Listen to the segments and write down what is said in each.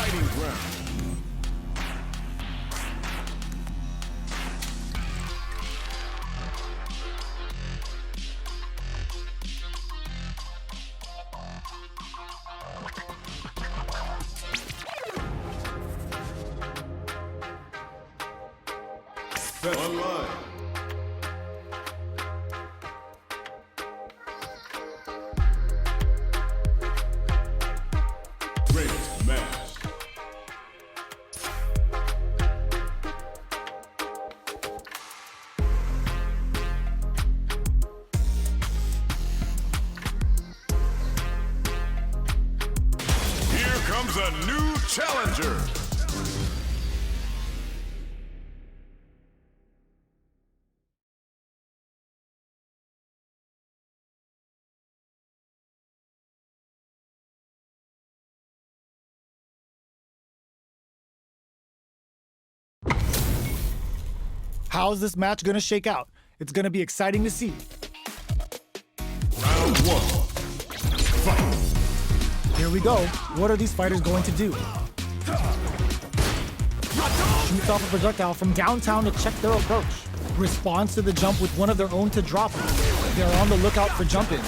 fighting ground. Online. Great match. Here comes a new challenger. How's this match gonna shake out? It's gonna be exciting to see. Round one. Fight. Here we go. What are these fighters going to do? Shoots off a projectile from downtown to check their approach. Responds to the jump with one of their own to drop it. They're on the lookout for jump-ins.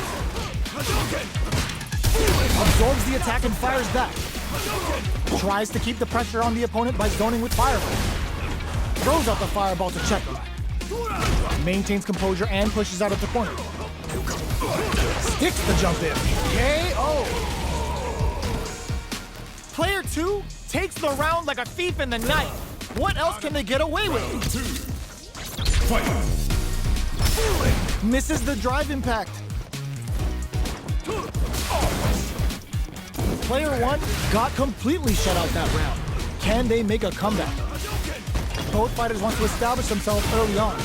Absorbs the attack and fires back. Tries to keep the pressure on the opponent by zoning with fireball. Throws out the fireball to check it. Maintains composure and pushes out of the corner. Sticks the jump in. KO! Player 2 takes the round like a thief in the night. What else can they get away with? Round two. Fight. Misses the drive impact. Player 1 got completely shut out that round. Can they make a comeback? Both fighters want to establish themselves early on.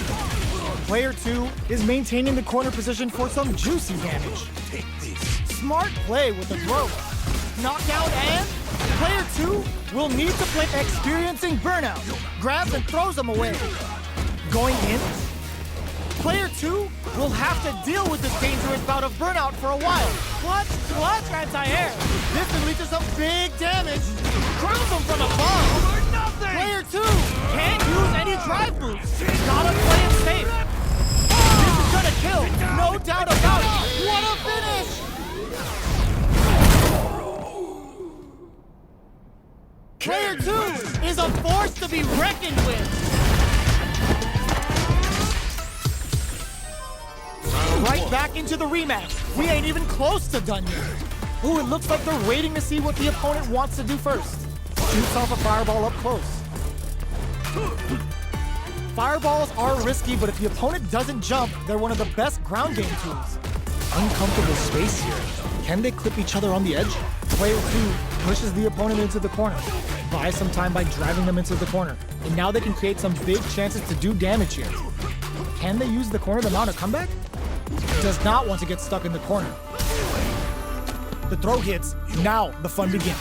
Player 2 is maintaining the corner position for some juicy damage. Smart play with the throw. Knockdown and player 2 will need to play experiencing burnout. Grabs and throws them away. Going in, player 2 will have to deal with this dangerous bout of burnout for a while. Clutch, anti-air. This can lead to some big damage. Crowns him from above. Player 2 can't use any drive moves. Gotta play it safe. This is gonna kill, no doubt about it. What a finish! Player 2 is a force to be reckoned with. Right back into the rematch. We ain't even close to done yet. Ooh, it looks like they're waiting to see what the opponent wants to do first. Shoots off a fireball up close. Fireballs are risky, but if the opponent doesn't jump, they're one of the best ground game tools. Uncomfortable space here. Can they clip each other on the edge? Player 2 pushes the opponent into the corner. Buys some time by driving them into the corner. And now they can create some big chances to do damage here. Can they use the corner to mount a comeback? Does not want to get stuck in the corner. The throw hits. Now the fun begins.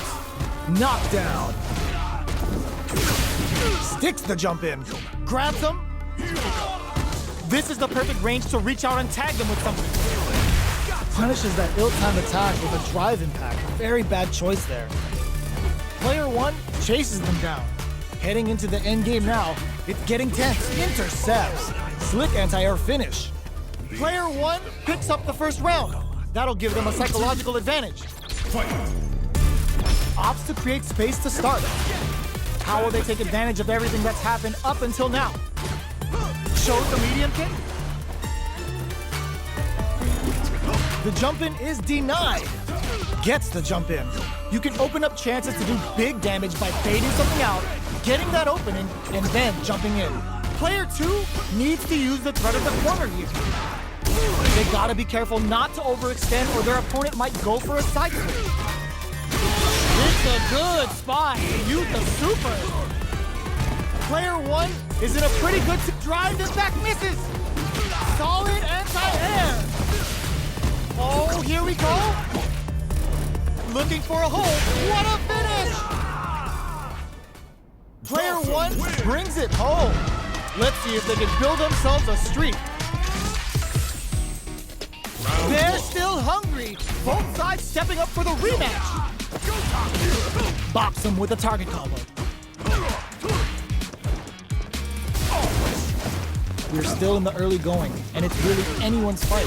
Knockdown. Sticks the jump in. Grabs him. This is the perfect range to reach out and tag them with something. Punishes that ill-timed attack with a drive impact. Very bad choice there. Player 1 chases them down. Heading into the end game now. It's getting tense. Intercepts. Slick anti-air finish. Player 1 picks up the first round. That'll give them a psychological advantage. Opts to create space to start. How will they take advantage of everything that's happened up until now? Shows the medium kick. The jump in is denied. Gets the jump in. You can open up chances to do big damage by baiting something out, getting that opening, and then jumping in. Player 2 needs to use the threat of the corner here. They gotta be careful not to overextend or their opponent might go for a side switch. It's a good spot to use the super. Player 1 is in a pretty good drive. This back misses. Solid anti-air. Oh, here we go. Looking for a hold. What a finish. Player 1 brings it home. Let's see if they can build themselves a streak. They're still hungry. Both sides stepping up for the rematch. Bops him with a target combo. We're still in the early going, and it's really anyone's fight.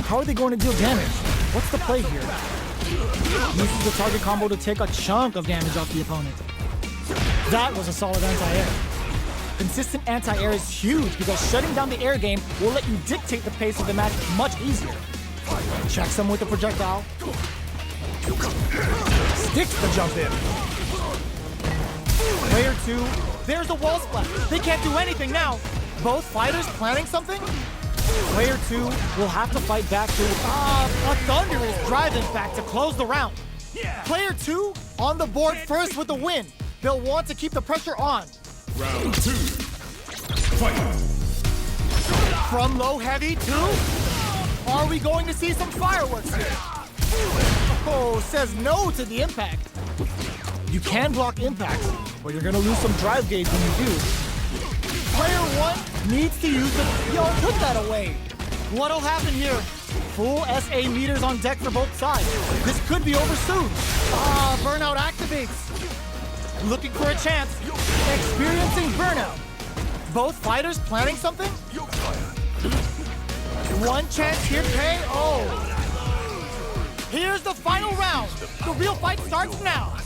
How are they going to deal damage? What's the play here? Uses the target combo to take a chunk of damage off the opponent. That was a solid anti-air. Consistent anti-air is huge because shutting down the air game will let you dictate the pace of the match much easier. Checks him with a projectile. Sticks the jump in. Player 2, there's a wall splash. They can't do anything now. Both fighters planning something? Player 2 will have to fight back to a thunderous drive impact to close the round. Player 2 on the board first with the win. They'll want to keep the pressure on. Round 2. Fight. From low heavy to? Are we going to see some fireworks here? Oh, says no to the impact. You can block impacts, but you're gonna lose some drive gauge when you do. Player 1 needs to use the... Yo, put that away. What'll happen here? Full SA meters on deck for both sides. This could be over soon. Burnout activates. Looking for a chance. Experiencing burnout. Both fighters planning something? One chance here, KO. Here's the final round. The real fight starts now.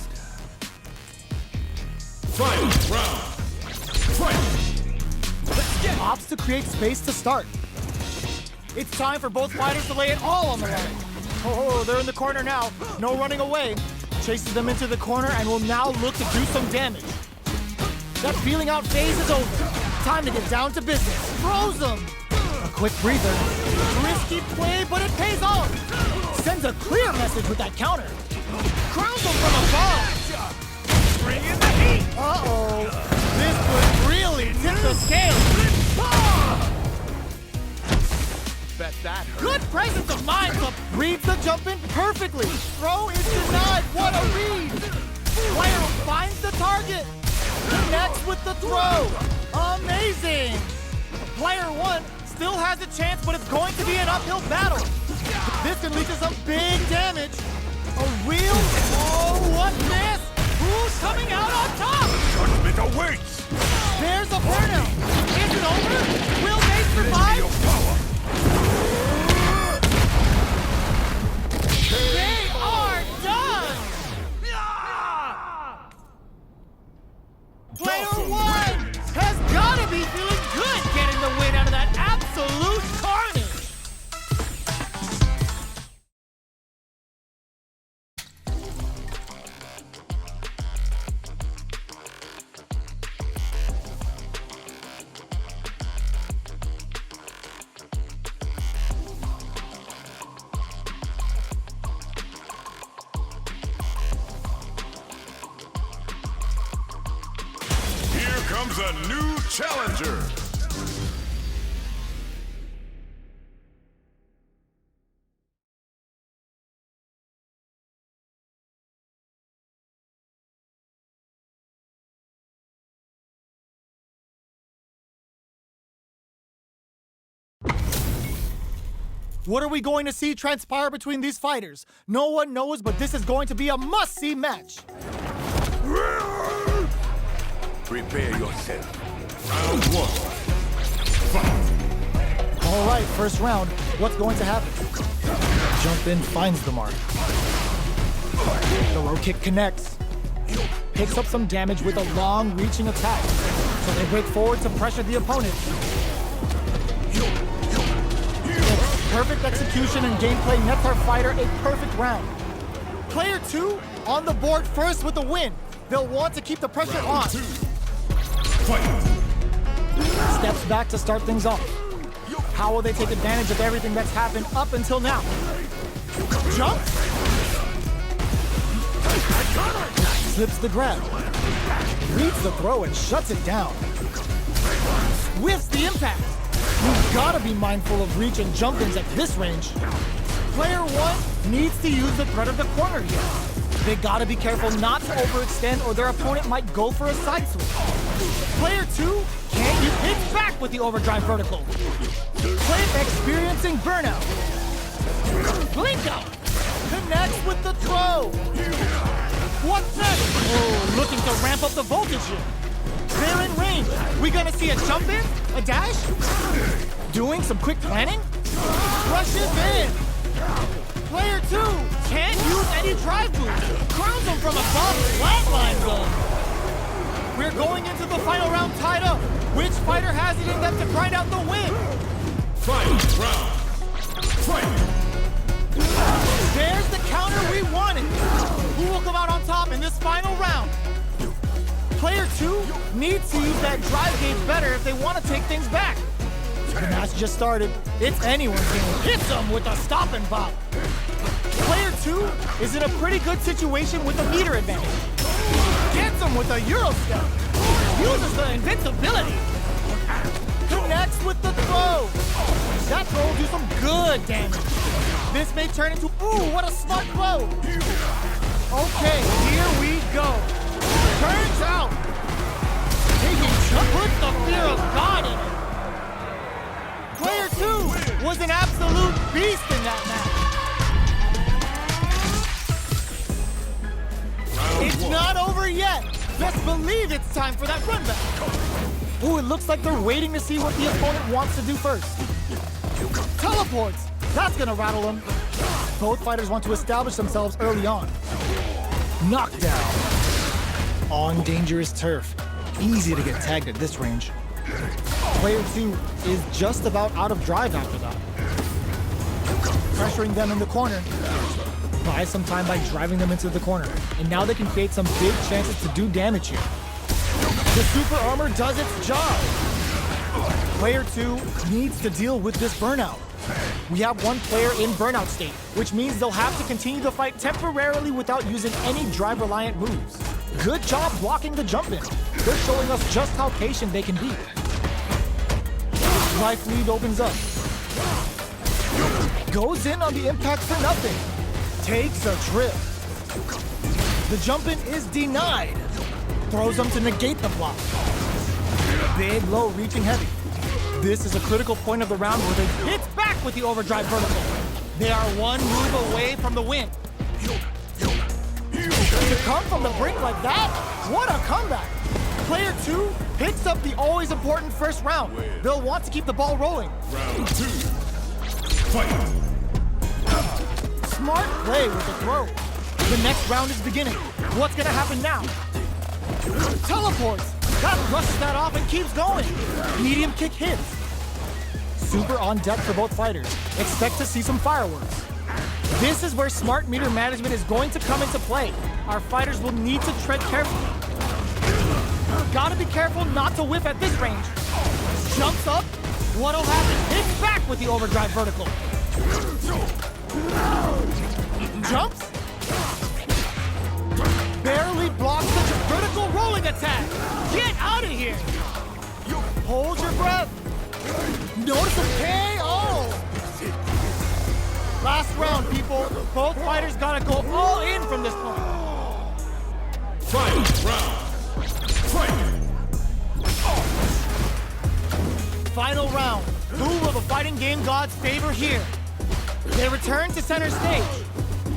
Final round. Fight. Opts to create space to start. It's time for both fighters to lay it all on the line. Oh, they're in the corner now. No running away. Chases them into the corner and will now look to do some damage. That feeling out phase is over. Time to get down to business. Throws them. A quick breather. Risky play, but it pays off. Sends a clear message with that counter. Crowns them from above. Bring in the heat. Uh-oh. This would really tip the scale. Bet that hurt. Good presence of mind, but reads the jump in perfectly. Throw is denied. What a read. Player finds the target. Connects with the throw. Amazing. Player 1 still has a chance, but it's going to be an uphill battle. This can lead to some big damage. A real... Oh, what's this? Who's coming out on top? Judgment awaits. There's a burnout. Is it over? Will they survive? They are done! Player 1 has got to be feeling good getting the win out of that absolute carnage! Here comes a new challenger. What are we going to see transpire between these fighters? No one knows, but this is going to be a must-see match. Prepare yourself. Round 1. Fight. All right, first round. What's going to happen? Jump in finds the mark. The low kick connects. Picks up some damage with a long-reaching attack. So they break forward to pressure the opponent. Perfect execution and gameplay nets our fighter a perfect round. Player 2 on the board first with the win. They'll want to keep the pressure on. 2. Fight. Steps back to start things off. How will they take advantage of everything that's happened up until now? Jump. Slips the grab. Reads the throw and shuts it down. Whiffs the impact. You've got to be mindful of reach and jump-ins at this range. Player 1 needs to use the threat of the corner here. They got to be careful not to overextend or their opponent might go for a side switch. Player 2 can't use hits back with the overdrive vertical. Player experiencing burnout. Blink out. Connects with the throw. What's next? Oh, looking to ramp up the voltage here. They're in range. We gonna see a jump in? A dash? Doing some quick planning? Rushes in. Player 2 can't use any drive boost. Crowns him from above, flatline zone. We're going into the final round tied up. Which fighter has it in them to grind out the win? Final round. Fight! There's the counter we wanted. Who will come out on top in this final round? Player 2 needs to use that drive gauge better if they want to take things back. The match just started. It's anyone's game. Hits them with a stop and bop. Player 2 is in a pretty good situation with a meter advantage. Gets him with a Euro step. Uses the invincibility. Connects with the throw. That throw will do some good damage. This may turn into, ooh, what a smart throw. Okay, here we go. Turns out, put the fear of God in it. Player 2 was an absolute beast in that match. It's not over yet. Best believe it's time for that run back. Ooh, it looks like they're waiting to see what the opponent wants to do first. Teleports. That's gonna rattle them. Both fighters want to establish themselves early on. Knockdown. On dangerous turf. Easy to get tagged at this range. Player 2 is just about out of drive after that. Pressuring them in the corner. Buy some time by driving them into the corner. And now they can create some big chances to do damage here. The super armor does its job. Player 2 needs to deal with this burnout. We have one player in burnout state, which means they'll have to continue the fight temporarily without using any drive-reliant moves. Good job blocking the jump in. They're showing us just how patient they can be. Life lead opens up. Goes in on the impact for nothing. Takes a trip. The jump in is denied. Throws them to negate the block. Big, low, reaching heavy. This is a critical point of the round where they hits back with the overdrive vertical. They are one move away from the win. To come from the brink like that, what a comeback. Player 2 picks up the always important first round. They'll want to keep the ball rolling. Round 2. Fight! Smart play with the throw. The next round is beginning. What's gonna happen now? Teleports. That rushes that off and keeps going. Medium kick hits. Super on deck for both fighters. Expect to see some fireworks. This is where smart meter management is going to come into play. Our fighters will need to tread carefully. Gotta be careful not to whiff at this range. Jumps up. What'll happen? Hits back with the overdrive vertical. Jumps. Barely blocks the vertical rolling attack. Get out of here. Hold your breath. Notice the KO. Last round, people. Both fighters gotta go all in from this point. Final round. Fight! Final round. Who will the fighting game gods favor here? They return to center stage.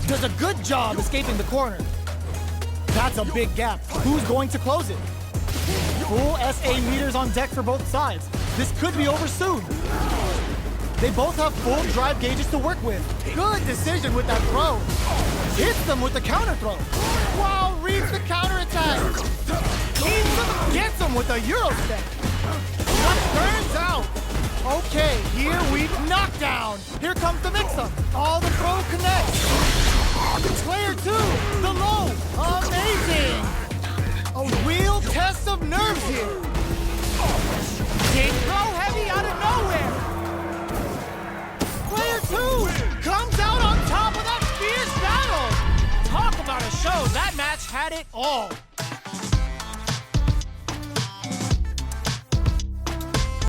Does a good job escaping the corner. That's a big gap. Who's going to close it? Full SA meters on deck for both sides. This could be over soon. They both have full drive gauges to work with. Good decision with that throw. Hits them with the counter throw. Wow, reads the counter attack. Gets him with a Euro step. What turns out? Okay, here we knockdown. Here comes the mix-up. All the throw connects. Player 2, the low. Amazing. A real test of nerves here. They throw heavy out of nowhere. Player 2 comes out on top of that fierce battle. Talk about a show. That match had it all.